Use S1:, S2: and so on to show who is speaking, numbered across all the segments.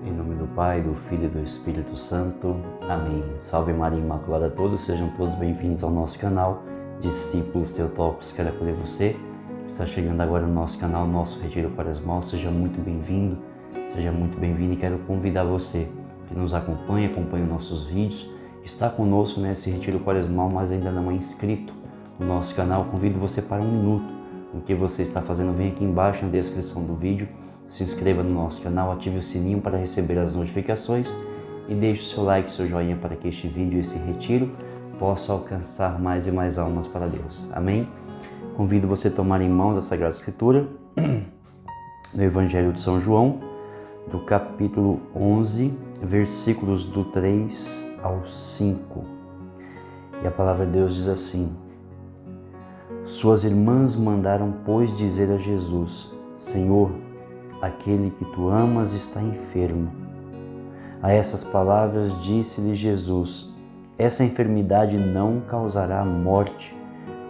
S1: Em nome do Pai, do Filho e do Espírito Santo. Amém. Salve Maria Imaculada a todos, sejam todos bem-vindos ao nosso canal Discípulos Teotocos. Quero acolher você que está chegando agora no nosso canal, nosso Retiro Quaresmal. Seja muito bem-vindo, seja muito bem-vindo e quero convidar você que nos acompanha os nossos vídeos, está conosco nesse Retiro Quaresmal, mas ainda não é inscrito no nosso canal. Convido você para um minuto. O que você está fazendo, vem aqui embaixo na descrição do vídeo. Se inscreva no nosso canal, ative o sininho para receber as notificações e deixe o seu like, seu joinha para que este vídeo, esse retiro, possa alcançar mais e mais almas para Deus. Amém? Convido você a tomar em mãos a Sagrada Escritura, no Evangelho de São João, do capítulo 11, versículos do 3 ao 5. E a palavra de Deus diz assim: Suas irmãs mandaram, pois, dizer a Jesus: Senhor, aquele que tu amas está enfermo. A essas palavras disse-lhe Jesus: Essa enfermidade não causará a morte,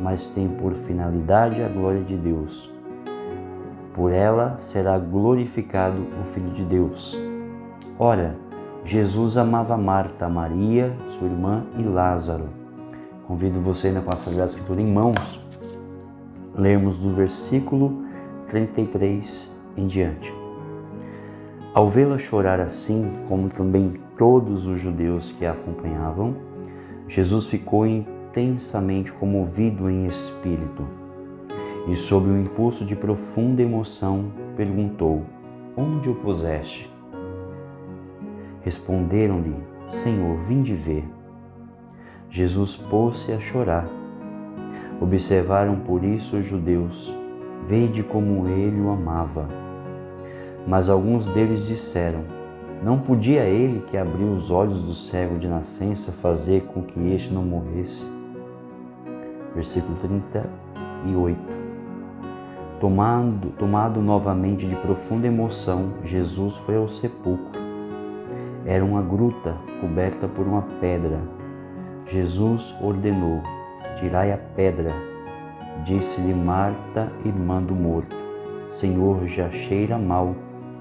S1: mas tem por finalidade a glória de Deus. Por ela será glorificado o Filho de Deus. Ora, Jesus amava Marta, Maria, sua irmã e Lázaro. Convido você ainda com a Sagrada Escritura em mãos, lermos do versículo 33 em diante. Ao vê-la chorar assim, como também todos os judeus que a acompanhavam, Jesus ficou intensamente comovido em espírito e, sob o impulso de profunda emoção, perguntou: Onde o puseste? Responderam-lhe: Senhor, vinde ver. Jesus pôs-se a chorar. Observaram por isso os judeus: Vede como ele o amava. Mas alguns deles disseram: Não podia ele que abriu os olhos do cego de nascença fazer com que este não morresse? Versículo 38. Tomado novamente de profunda emoção, Jesus foi ao sepulcro. Era uma gruta coberta por uma pedra. Jesus ordenou: Tirai a pedra. Disse-lhe Marta, irmã do morto: Senhor, já cheira mal,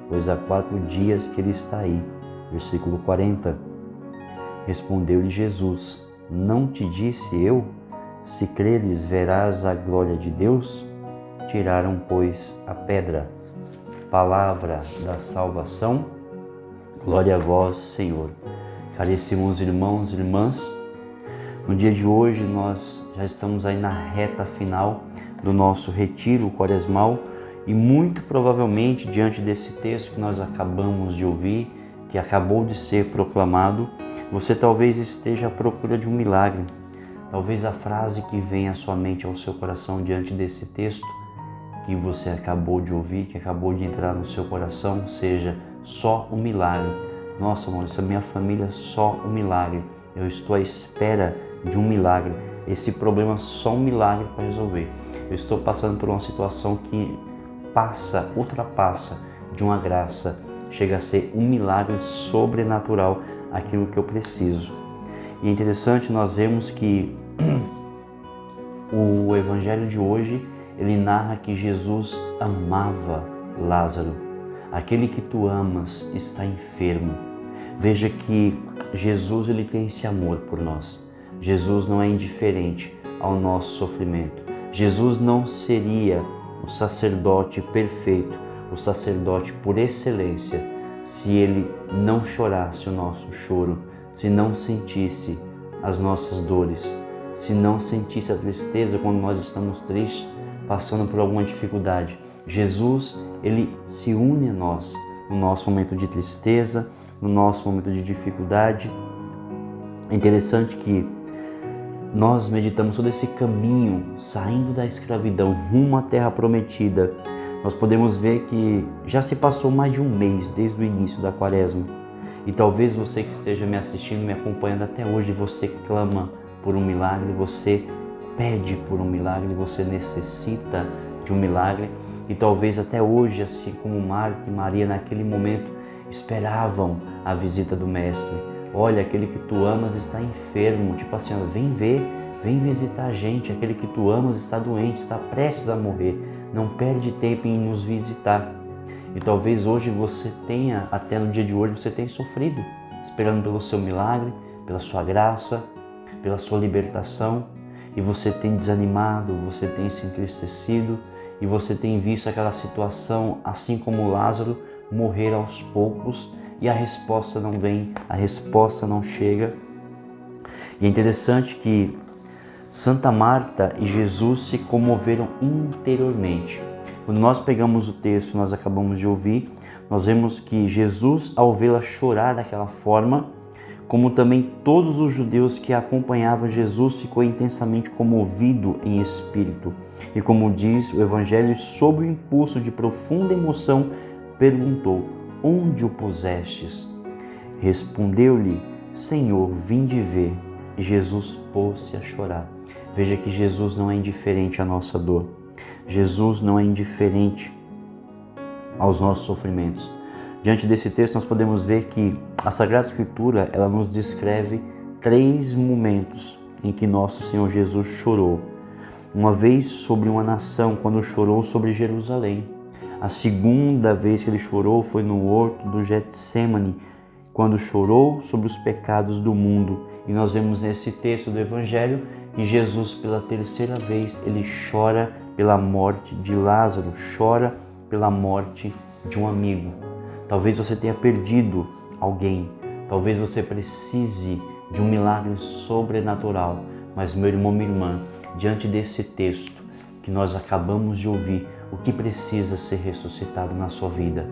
S1: pois há 4 dias que ele está aí. Versículo 40. Respondeu-lhe Jesus: Não te disse eu, se creres verás a glória de Deus? Tiraram, pois, a pedra. Palavra da salvação. Glória a vós, Senhor. Caríssimos irmãos e irmãs, no dia de hoje nós já estamos aí na reta final do nosso retiro quaresmal e muito provavelmente diante desse texto que nós acabamos de ouvir, que acabou de ser proclamado, você talvez esteja à procura de um milagre. Talvez a frase que vem à sua mente, ao seu coração diante desse texto que você acabou de ouvir, que acabou de entrar no seu coração, seja só um milagre. Nossa, mano, essa minha família só um milagre. Eu estou à espera de um milagre. Esse problema só um milagre para resolver. Eu estou passando por uma situação que ultrapassa de uma graça, chega a ser um milagre sobrenatural aquilo que eu preciso. E é interessante, nós vemos que o Evangelho de hoje, ele narra que Jesus amava Lázaro. Aquele que tu amas está enfermo. Veja que Jesus, ele tem esse amor por nós. Jesus não é indiferente ao nosso sofrimento. Jesus não seria o sacerdote perfeito, o sacerdote por excelência, se ele não chorasse o nosso choro, se não sentisse as nossas dores, se não sentisse a tristeza quando nós estamos tristes, passando por alguma dificuldade. Jesus, ele se une a nós no nosso momento de tristeza, no nosso momento de dificuldade. É interessante que nós meditamos todo esse caminho, saindo da escravidão rumo à terra prometida. Nós podemos ver que já se passou mais de um mês desde o início da quaresma. E talvez você que esteja me assistindo, me acompanhando até hoje, você clama por um milagre, você pede por um milagre, você necessita de um milagre. E talvez até hoje, assim como Marta e Maria naquele momento, esperavam a visita do Mestre. Olha, aquele que tu amas está enfermo, tipo assim, vem ver, vem visitar a gente, aquele que tu amas está doente, está prestes a morrer, não perde tempo em nos visitar. E talvez hoje você tenha, até no dia de hoje, você tenha sofrido, esperando pelo seu milagre, pela sua graça, pela sua libertação. E você tem desanimado, você tem se entristecido e você tem visto aquela situação, assim como Lázaro, morrer aos poucos e a resposta não vem, a resposta não chega. E é interessante que Santa Marta e Jesus se comoveram interiormente. Quando nós pegamos o texto, nós acabamos de ouvir, nós vemos que Jesus, ao vê-la chorar daquela forma, como também todos os judeus que acompanhavam Jesus, ficou intensamente comovido em espírito. E como diz o Evangelho, sob o impulso de profunda emoção, perguntou: onde o pusestes? Respondeu-lhe: Senhor, vinde ver. E Jesus pôs-se a chorar. Veja que Jesus não é indiferente à nossa dor. Jesus não é indiferente aos nossos sofrimentos. Diante desse texto, nós podemos ver que a Sagrada Escritura, ela nos descreve 3 momentos em que nosso Senhor Jesus chorou. Uma vez sobre uma nação, quando chorou sobre Jerusalém. A segunda vez que ele chorou foi no horto do Getsêmani, quando chorou sobre os pecados do mundo. E nós vemos nesse texto do Evangelho que Jesus, pela 3ª vez, ele chora pela morte de Lázaro, chora pela morte de um amigo. Talvez você tenha perdido alguém, talvez você precise de um milagre sobrenatural, mas meu irmão, minha irmã, diante desse texto que nós acabamos de ouvir, o que precisa ser ressuscitado na sua vida?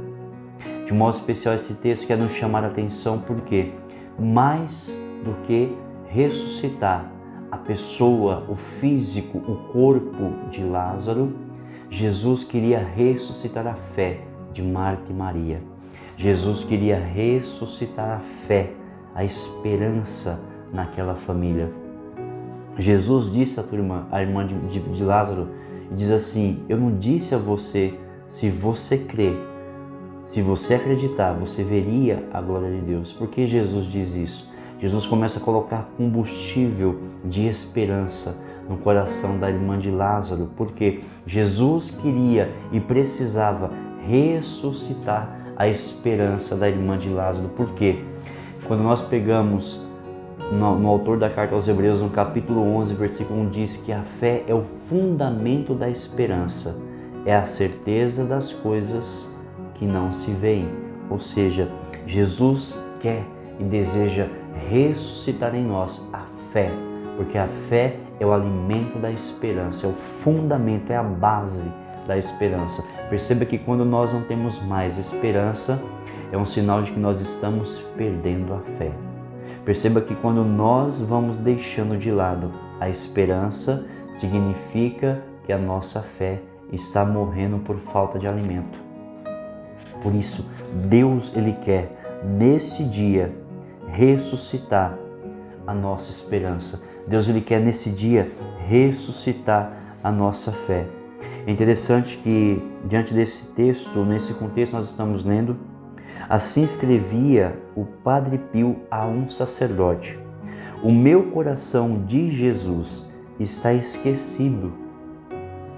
S1: De modo especial, esse texto quer nos chamar a atenção porque mais do que ressuscitar a pessoa, o físico, o corpo de Lázaro, Jesus queria ressuscitar a fé de Marta e Maria. Jesus queria ressuscitar a fé, a esperança naquela família. Jesus disse à tua irmã, a irmã de Lázaro, e diz assim: eu não disse a você, se você crer, se você acreditar, você veria a glória de Deus. Por que Jesus diz isso? Jesus começa a colocar combustível de esperança no coração da irmã de Lázaro, porque Jesus queria e precisava ressuscitar a esperança da irmã de Lázaro. Por quê? Quando nós pegamos no autor da carta aos Hebreus, no capítulo 11, versículo 1, diz que a fé é o fundamento da esperança, é a certeza das coisas que não se veem. Ou seja, Jesus quer e deseja ressuscitar em nós a fé, porque a fé é o alimento da esperança, é o fundamento, é a base da esperança. Perceba que quando nós não temos mais esperança, é um sinal de que nós estamos perdendo a fé. Perceba que quando nós vamos deixando de lado a esperança, significa que a nossa fé está morrendo por falta de alimento. Por isso, Deus, Ele quer, nesse dia, ressuscitar a nossa esperança. Deus, Ele quer, nesse dia, ressuscitar a nossa fé. É interessante que, diante desse texto, nesse contexto nós estamos lendo, assim escrevia o Padre Pio a um sacerdote: o meu coração de Jesus está esquecido,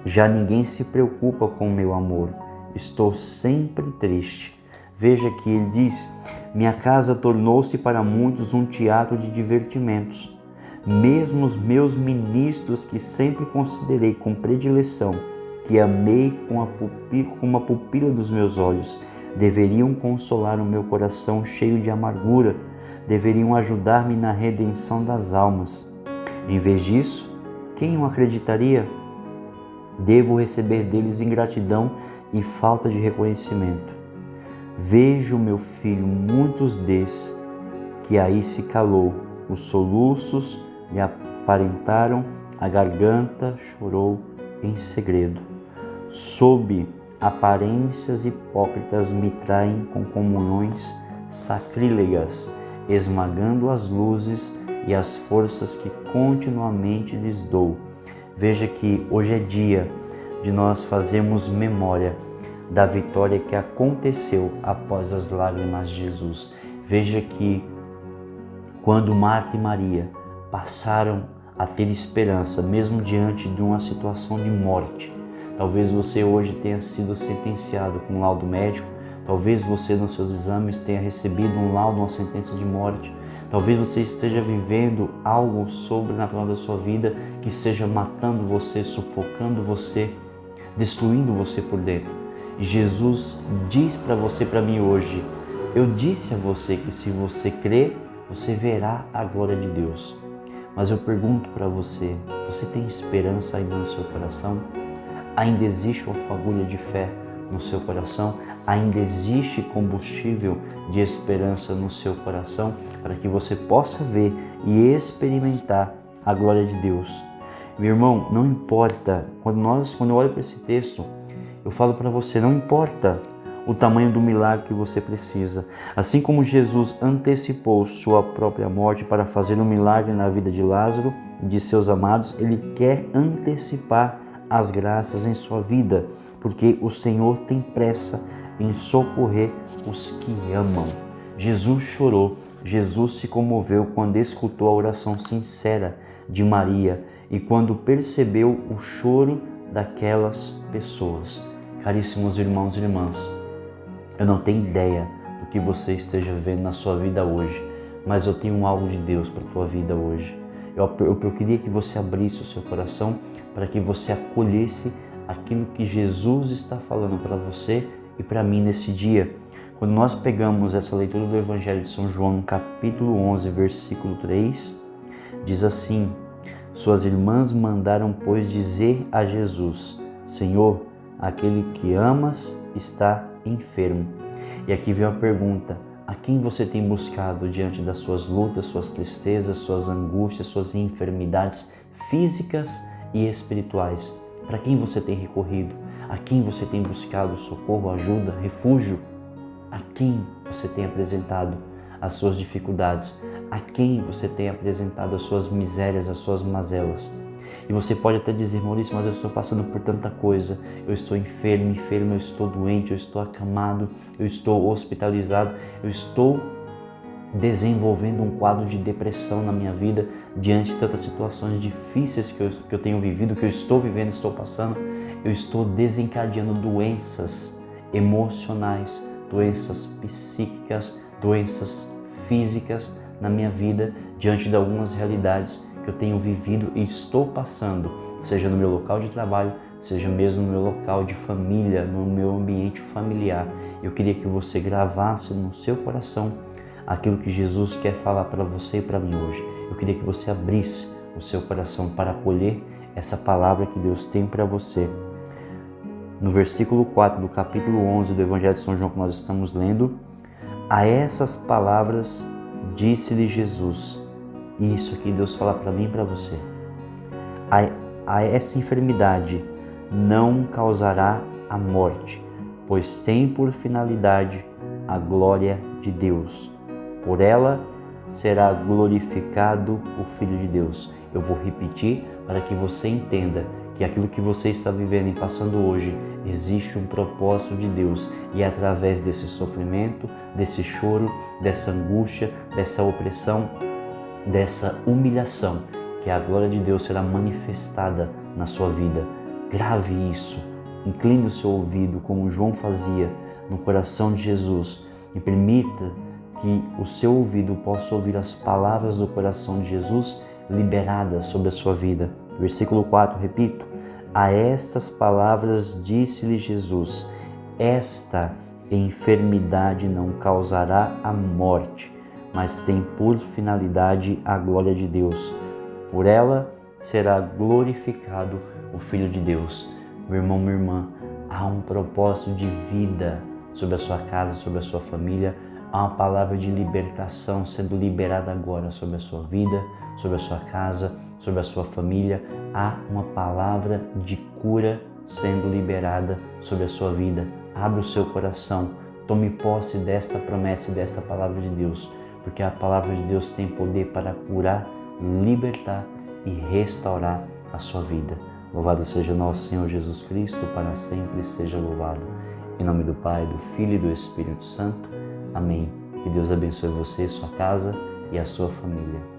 S1: já ninguém se preocupa com o meu amor, estou sempre triste. Veja que ele diz: minha casa tornou-se para muitos um teatro de divertimentos. Mesmo os meus ministros, que sempre considerei com predileção, que amei com uma pupila dos meus olhos, deveriam consolar o meu coração cheio de amargura, deveriam ajudar-me na redenção das almas. Em vez disso, quem o acreditaria? Devo receber deles ingratidão e falta de reconhecimento. Vejo, meu filho, muitos desses que aí se calou, os soluços lhe aparentaram, a garganta chorou em segredo. Sob aparências hipócritas me traem com comunhões sacrílegas, esmagando as luzes e as forças que continuamente lhes dou. Veja que hoje é dia de nós fazermos memória da vitória que aconteceu após as lágrimas de Jesus. Veja que quando Marta e Maria passaram a ter esperança, mesmo diante de uma situação de morte, Talvez você hoje tenha sido sentenciado com um laudo médico. Talvez você nos seus exames tenha recebido um laudo, uma sentença de morte. Talvez você esteja vivendo algo sobrenatural da sua vida que esteja matando você, sufocando você, destruindo você por dentro. E Jesus diz para você, para mim hoje, eu disse a você que se você crer, você verá a glória de Deus. Mas eu pergunto para você, você tem esperança ainda no seu coração? Ainda existe uma fagulha de fé no seu coração? Ainda existe combustível de esperança no seu coração para que você possa ver e experimentar a glória de Deus? Meu irmão, não importa, quando eu olho para esse texto, eu falo para você, não importa o tamanho do milagre que você precisa. Assim como Jesus antecipou sua própria morte para fazer um milagre na vida de Lázaro e de seus amados, Ele quer antecipar as graças em sua vida, porque o Senhor tem pressa em socorrer os que amam. Jesus chorou, Jesus se comoveu quando escutou a oração sincera de Maria e quando percebeu o choro daquelas pessoas. Caríssimos irmãos e irmãs, eu não tenho ideia do que você esteja vivendo na sua vida hoje, mas eu tenho algo de Deus para a tua vida hoje. Eu queria que você abrisse o seu coração para que você acolhesse aquilo que Jesus está falando para você e para mim nesse dia. Quando nós pegamos essa leitura do Evangelho de São João, no capítulo 11, versículo 3, diz assim: suas irmãs mandaram, pois, dizer a Jesus: Senhor, aquele que amas está enfermo. E aqui vem a pergunta: a quem você tem buscado diante das suas lutas, suas tristezas, suas angústias, suas enfermidades físicas e espirituais? Para quem você tem recorrido? A quem você tem buscado socorro, ajuda, refúgio? A quem você tem apresentado as suas dificuldades? A quem você tem apresentado as suas misérias, as suas mazelas? E você pode até dizer: Maurício, mas eu estou passando por tanta coisa, eu estou enfermo, eu estou doente, eu estou acamado, eu estou hospitalizado, eu estou desenvolvendo um quadro de depressão na minha vida diante de tantas situações difíceis que eu tenho vivido, que eu estou vivendo, estou passando. Eu estou desencadeando doenças emocionais, doenças psíquicas, doenças físicas na minha vida diante de algumas realidades que eu tenho vivido e estou passando, seja no meu local de trabalho, seja mesmo no meu local de família, no meu ambiente familiar. Eu queria que você gravasse no seu coração aquilo que Jesus quer falar para você e para mim hoje. Eu queria que você abrisse o seu coração para acolher essa palavra que Deus tem para você. No versículo 4 do capítulo 11 do Evangelho de São João que nós estamos lendo, a essas palavras disse-lhe Jesus. E isso aqui Deus fala para mim e para você. A essa enfermidade não causará a morte, pois tem por finalidade a glória de Deus. Por ela será glorificado o Filho de Deus. Eu vou repetir para que você entenda que aquilo que você está vivendo e passando hoje, existe um propósito de Deus. E é através desse sofrimento, desse choro, dessa angústia, dessa opressão, dessa humilhação, que a glória de Deus será manifestada na sua vida. Grave isso, incline o seu ouvido, como João fazia, no coração de Jesus, e permita que o seu ouvido possa ouvir as palavras do coração de Jesus liberadas sobre a sua vida. Versículo 4, repito: a estas palavras disse-lhe Jesus: esta enfermidade não causará a morte, mas tem por finalidade a glória de Deus. Por ela será glorificado o Filho de Deus. Meu irmão, minha irmã, há um propósito de vida sobre a sua casa, sobre a sua família. Há uma palavra de libertação sendo liberada agora sobre a sua vida, sobre a sua casa, sobre a sua família. Há uma palavra de cura sendo liberada sobre a sua vida. Abra o seu coração, tome posse desta promessa e desta palavra de Deus, porque a palavra de Deus tem poder para curar, libertar e restaurar a sua vida. Louvado seja nosso Senhor Jesus Cristo, para sempre seja louvado. Em nome do Pai, do Filho e do Espírito Santo. Amém. Que Deus abençoe você, sua casa e a sua família.